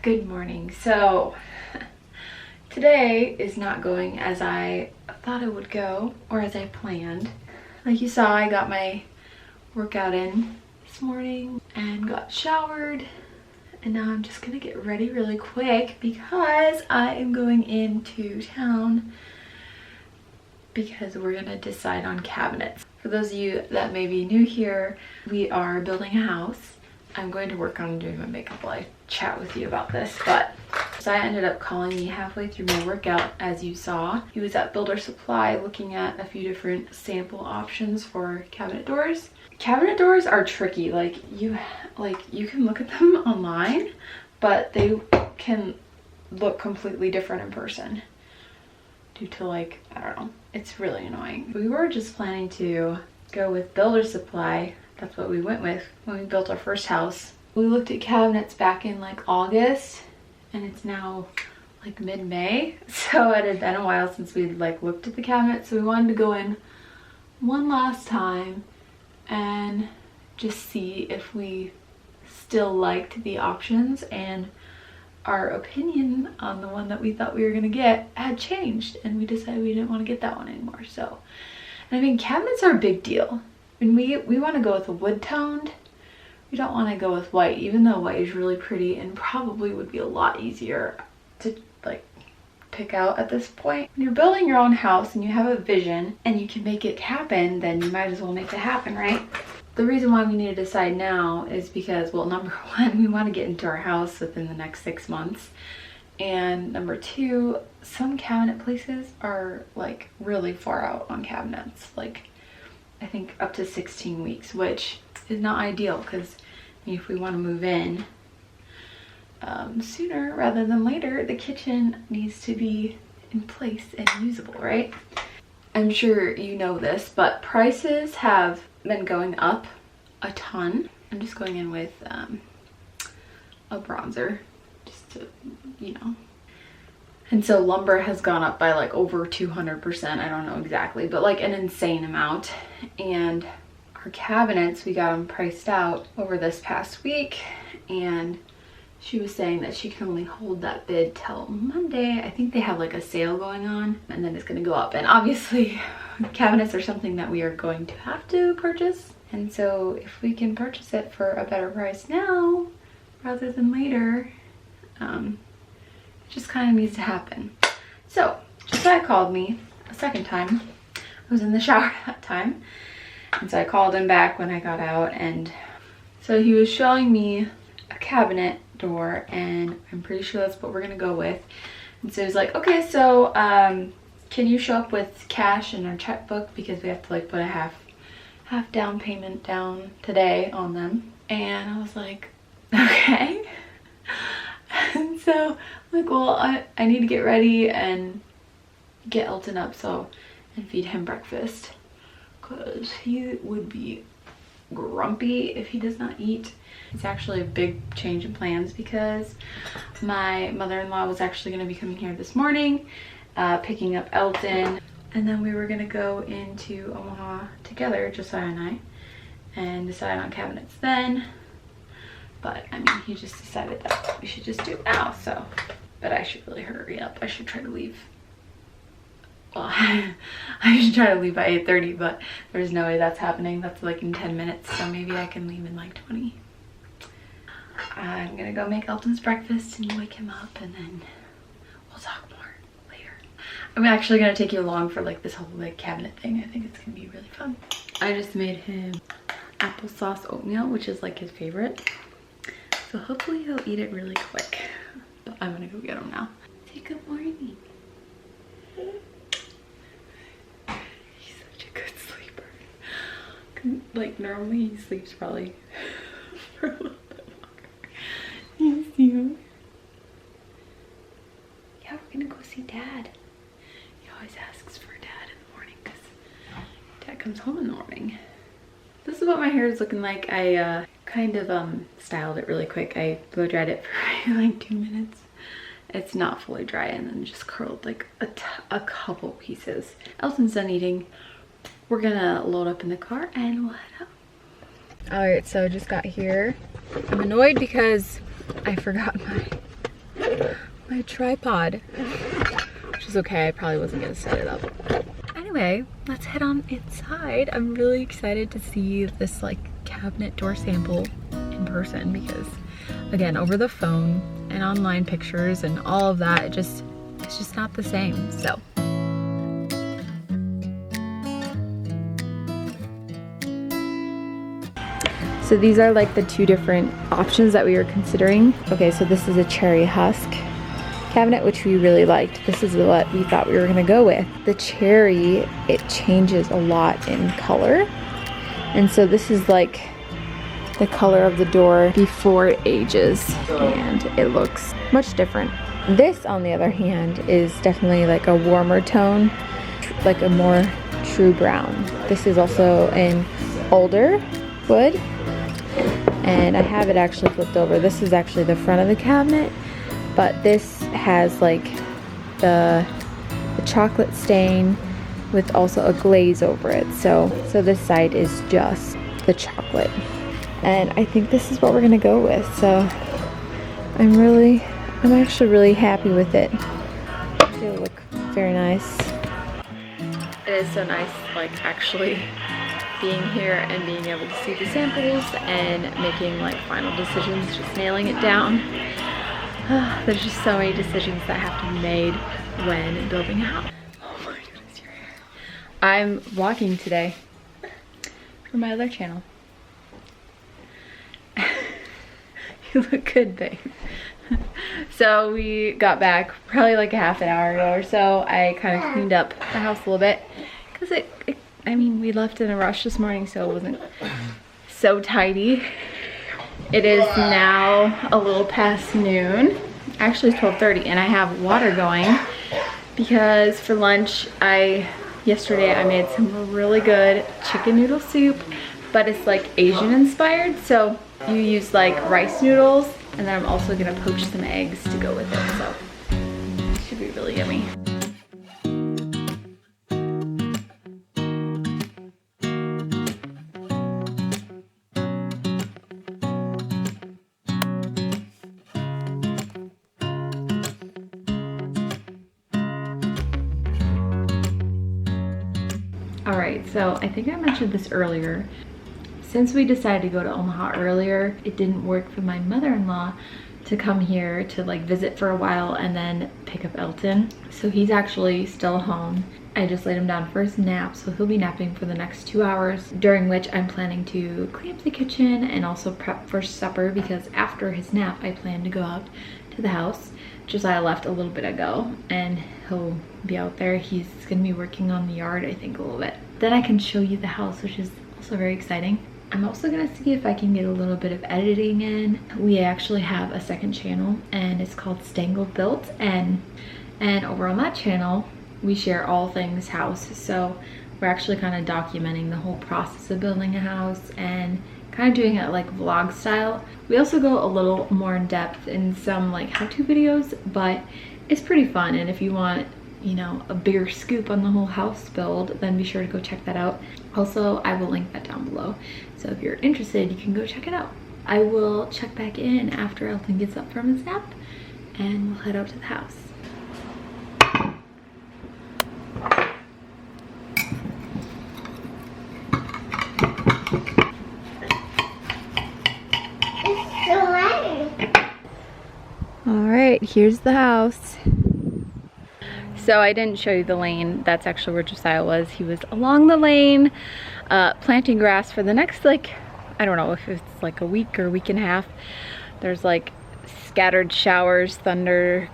Good morning. So today is not going as I thought it would go or as I planned. Like you saw, I got my workout in this morning and got showered, and now I'm just gonna get ready really quick because I am going into town because we're gonna decide on cabinets. For those of you that may be new here, we are building a house. I'm going to work on doing my makeup while I chat with you about this, but Josiah ended up calling me halfway through my workout, as you saw. He was at Builder Supply looking at a few different sample options for cabinet doors. Cabinet doors are tricky. Like you can look at them online, but they can look completely different in person due to, like, I don't know, it's really annoying. We were just planning to go with Builder Supply. That's what we went with when we built our first house. We looked at cabinets back in like August, and it's now like mid-May. So it had been a while since we'd like looked at the cabinet. So we wanted to go in one last time and just see if we still liked the options, and our opinion on the one that we thought we were gonna get had changed, and we decided we didn't want to get that one anymore. So, and I mean, cabinets are a big deal. And we want to go with a wood toned. We don't want to go with white, even though white is really pretty and probably would be a lot easier to like pick out at this point. When you're building your own house and you have a vision and you can make it happen, then you might as well make it happen, right? The reason why we need to decide now is because, well, number one, we want to get into our house within the next 6 months. And number two, some cabinet places are like really far out on cabinets. Like, I think up to 16 weeks, which is not ideal because if we want to move in sooner rather than later, the kitchen needs to be in place and usable, right? I'm sure you know this, but prices have been going up a ton. I'm just going in with a bronzer just to, you know. And so lumber has gone up by like over 200%. I don't know exactly, but like an insane amount. And our cabinets, we got them priced out over this past week, and she was saying that she can only hold that bid till Monday. I think they have like a sale going on, and then it's gonna go up. And obviously cabinets are something that we are going to have to purchase. And so if we can purchase it for a better price now rather than later, just kind of needs to happen. So Josiah called me a second time. I was in the shower that time, and so I called him back when I got out, and so he was showing me a cabinet door, and I'm pretty sure that's what we're gonna go with. And so he's like, okay, so can you show up with cash in our checkbook, because we have to like put a half down payment down today on them. And I was like, okay. And so I'm like, well, I need to get ready and get Elton up and feed him breakfast, because he would be grumpy if he does not eat. It's actually a big change in plans because my mother-in-law was actually going to be coming here this morning, picking up Elton, and then we were going to go into Omaha together, Josiah and I, and decide on cabinets then. But I mean, he just decided that we should just do it now, so. But I should really hurry up. I should try to leave. Well, I should try to leave by 8:30, but there's no way that's happening. That's like in 10 minutes, so maybe I can leave in like 20. I'm gonna go make Elton's breakfast and wake him up, and then we'll talk more later. I'm actually gonna take you along for like this whole like cabinet thing. I think it's gonna be really fun. I just made him applesauce oatmeal, which is like his favorite. So hopefully he'll eat it really quick. But I'm gonna go get him now. Say good morning. He's such a good sleeper. Like normally he sleeps probably for a little bit longer. You see him? Yeah, we're gonna go see Dad. He always asks for Dad in the morning because Dad comes home in the morning. This is what my hair is looking like. I kind of styled it really quick. I blow dried it for like 2 minutes. It's not fully dry, and then just curled like a couple pieces. Elton's done eating. We're gonna load up in the car and we'll head out. All right, so just got here. I'm annoyed because I forgot my my tripod, which is okay. I probably wasn't gonna set it up. Anyway, let's head on inside. I'm really excited to see this like cabinet door sample in person because, again, over the phone and online pictures and all of that, it's just not the same. So these are like the two different options that we were considering. Okay, so this is a cherry husk cabinet, which we really liked. This is what we thought we were gonna go with. The cherry, it changes a lot in color. And so this is like the color of the door before it ages, and it looks much different. This, on the other hand, is definitely like a warmer tone, like a more true brown. This is also in older wood, and I have it actually flipped over. This is actually the front of the cabinet, but this has like the chocolate stain with also a glaze over it. So this side is just the chocolate. And I think this is what we're gonna go with. So I'm actually really happy with it. It'll look very nice. It is so nice, like actually being here and being able to see the samples and making like final decisions, just nailing it down. There's just so many decisions that have to be made when building a house. Oh my goodness, your hair. I'm vlogging today for my other channel. You look good, babe. So we got back probably like a half an hour ago or so. I kind of cleaned up the house a little bit because I mean, we left in a rush this morning, so it wasn't so tidy. It is now a little past noon. Actually, it's 12:30, and I have water going because for lunch, yesterday I made some really good chicken noodle soup, but it's like Asian inspired. So you use like rice noodles, and then I'm also gonna poach some eggs to go with it. So it should be really yummy. Alright, so I think I mentioned this earlier. Since we decided to go to Omaha earlier, it didn't work for my mother-in-law to come here to like visit for a while and then pick up Elton. So he's actually still home. I just laid him down for his nap, so he'll be napping for the next 2 hours, during which I'm planning to clean up the kitchen and also prep for supper, because after his nap I plan to go out to the house. Josiah left a little bit ago and he'll be out there. He's gonna be working on the yard, I think, a little bit. Then I can show you the house, which is also very exciting. I'm also gonna see if I can get a little bit of editing in. We actually have a second channel and it's called Stangl Built, and over on that channel we share all things house. So we're actually kind of documenting the whole process of building a house and kind of doing it like vlog style. We also go a little more in depth in some like how-to videos, but it's pretty fun. And if you want, you know, a bigger scoop on the whole house build, then be sure to go check that out. Also, I will link that down below. So if you're interested, you can go check it out. I will check back in after Elton gets up from his nap and we'll head out to the house. Alright, here's the house. So I didn't show you the lane. That's actually where Josiah was. He was along the lane planting grass for the next, like, I don't know if it's like a week or a week and a half. There's like scattered showers, thunder,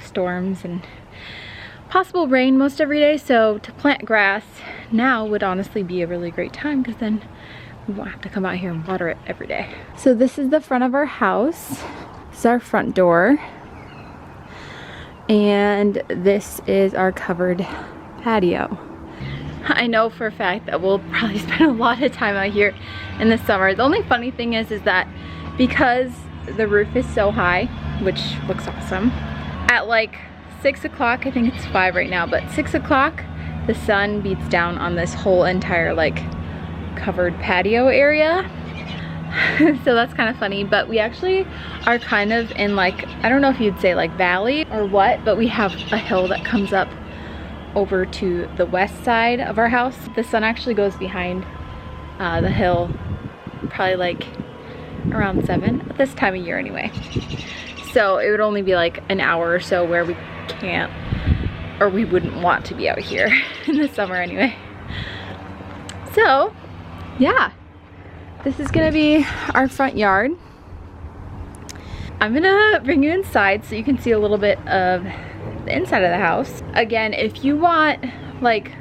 storms, and possible rain most every day. So to plant grass now would honestly be a really great time, because then we won't have to come out here and water it every day. So this is the front of our house. This is our front door. And this is our covered patio. I know for a fact that we'll probably spend a lot of time out here in the summer. The only funny thing is that because the roof is so high, which looks awesome, at like 6 o'clock, I think it's 5 right now, but 6 o'clock, the sun beats down on this whole entire like covered patio area. So that's kind of funny, but we actually are kind of in like, I don't know if you'd say like valley or what, but we have a hill that comes up over to the west side of our house. The sun actually goes behind the hill probably like around 7 at this time of year anyway. So it would only be like an hour or so where we can't, or we wouldn't want to be out here in the summer anyway. So yeah, this is gonna be our front yard. I'm gonna bring you inside so you can see a little bit of the inside of the house. Again, if you want like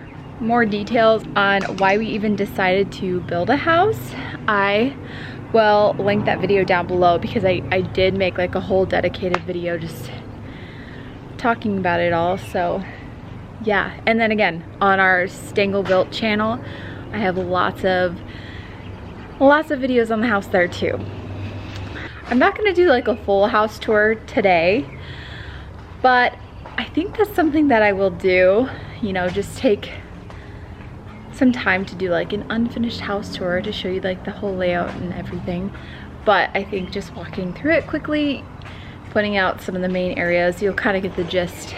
more details on why we even decided to build a house, I will link that video down below, because I did make like a whole dedicated video just talking about it all. So yeah, and then again on our Stangl Built channel, I have lots of videos on the house there too. I'm not gonna do like a full house tour today, but I think that's something that I will do, you know, just take some time to do like an unfinished house tour to show you like the whole layout and everything. But I think just walking through it quickly, pointing out some of the main areas, you'll kind of get the gist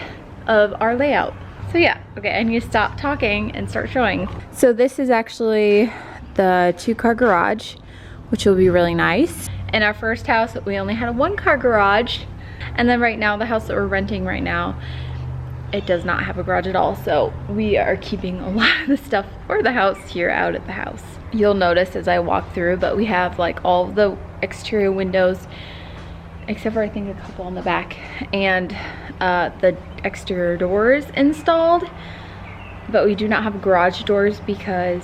of our layout. So yeah, okay, I need to stop talking and start showing. So this is actually the 2-car garage, which will be really nice. In our first house, we only had a 1-car garage. And then right now, the house that we're renting right now, it does not have a garage at all. So we are keeping a lot of the stuff for the house here out at the house. You'll notice as I walk through, but we have like all of the exterior windows, except for I think a couple on the back, and the exterior doors installed. But we do not have garage doors because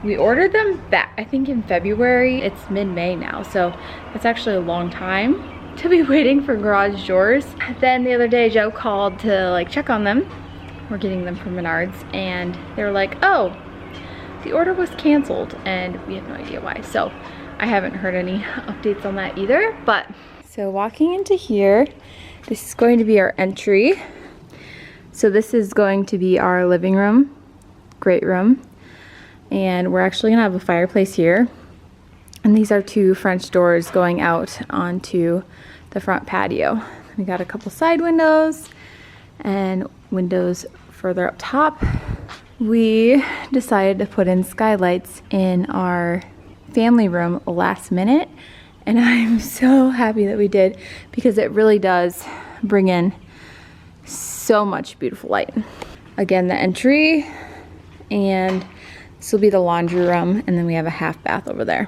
we ordered them back, I think in February. It's mid-May now, so it's actually a long time to be waiting for garage doors. Then the other day Joe called to like check on them. We're getting them from Menards, and they were like, oh, the order was canceled, and we have no idea why. So I haven't heard any updates on that either. But so walking into here, this is going to be our entry. So this is going to be our living room, great room. And we're actually gonna have a fireplace here. And these are 2 French doors going out onto the front patio. We got a couple side windows and windows further up top. We decided to put in skylights in our family room last minute. And I'm so happy that we did, because it really does bring in so much beautiful light. Again, the entry, and this will be the laundry room, and then we have a half bath over there.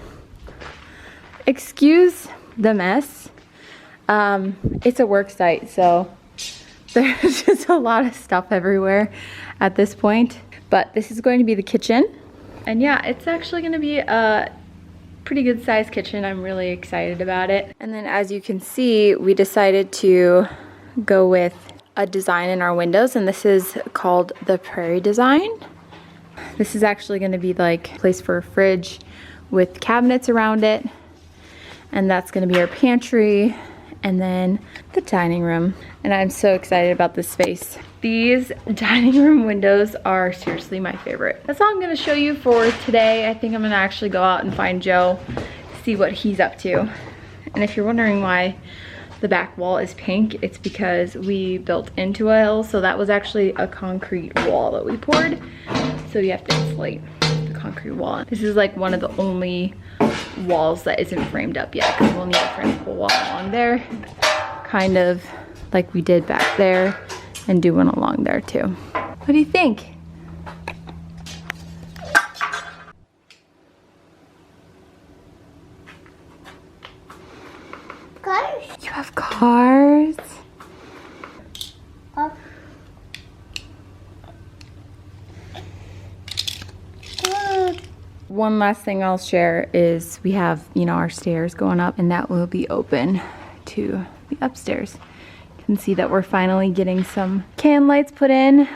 Excuse the mess. It's a work site, so there's just a lot of stuff everywhere at this point. But this is going to be the kitchen. And yeah, it's actually going to be a pretty good sized kitchen. I'm really excited about it. And then as you can see, we decided to go with a design in our windows, and this is called the Prairie design. This is actually going to be like a place for a fridge with cabinets around it. And that's going to be our pantry, and then the dining room. And I'm so excited about this space. These dining room windows are seriously my favorite. That's all I'm going to show you for today. I think I'm going to actually go out and find Joe, see what he's up to. And if you're wondering why the back wall is pink, it's because we built into a hill. So that was actually a concrete wall that we poured. So you have to insulate the concrete wall. This is like one of the only walls that isn't framed up yet, because we'll need to frame the whole wall along there, kind of like we did back there, and do one along there too. What do you think? Cars. You have cars? One last thing I'll share is we have, you know, our stairs going up, and that will be open to the upstairs. You can see that we're finally getting some can lights put in.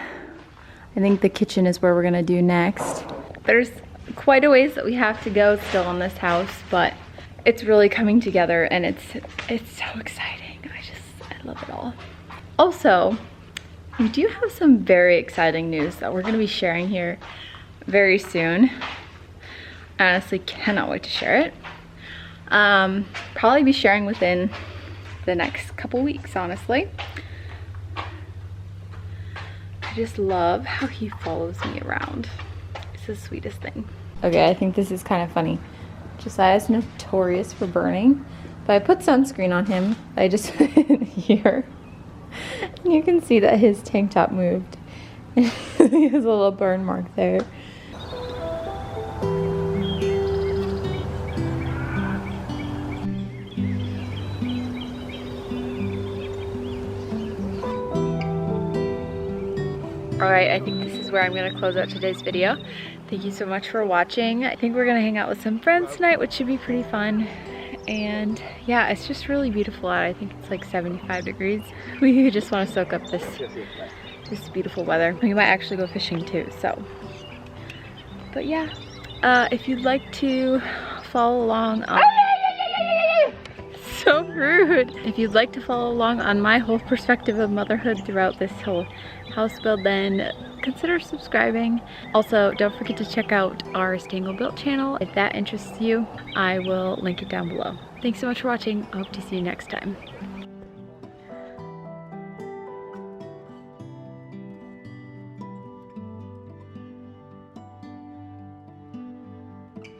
I think the kitchen is where we're gonna do next. There's quite a ways that we have to go still in this house, but it's really coming together, and it's so exciting. I love it all. Also, we do have some very exciting news that we're gonna be sharing here very soon. I honestly cannot wait to share it. Probably be sharing within the next couple weeks, honestly. I just love how he follows me around. It's the sweetest thing. Okay, I think this is kind of funny. Josiah's notorious for burning, but I put sunscreen on him. I just put it here. And you can see that his tank top moved. He has a little burn mark there. Alright, I think this is where I'm going to close out today's video. Thank you so much for watching. I think we're going to hang out with some friends tonight, which should be pretty fun. And yeah, it's just really beautiful out. I think it's like 75 degrees. We just want to soak up this beautiful weather. We might actually go fishing too, so. But yeah, if you'd like to follow along on... So rude! If you'd like to follow along on my whole perspective of motherhood throughout this whole house build, then consider subscribing. Also, don't forget to check out our Stangl Built channel. If that interests you, I will link it down below. Thanks so much for watching. I hope to see you next time.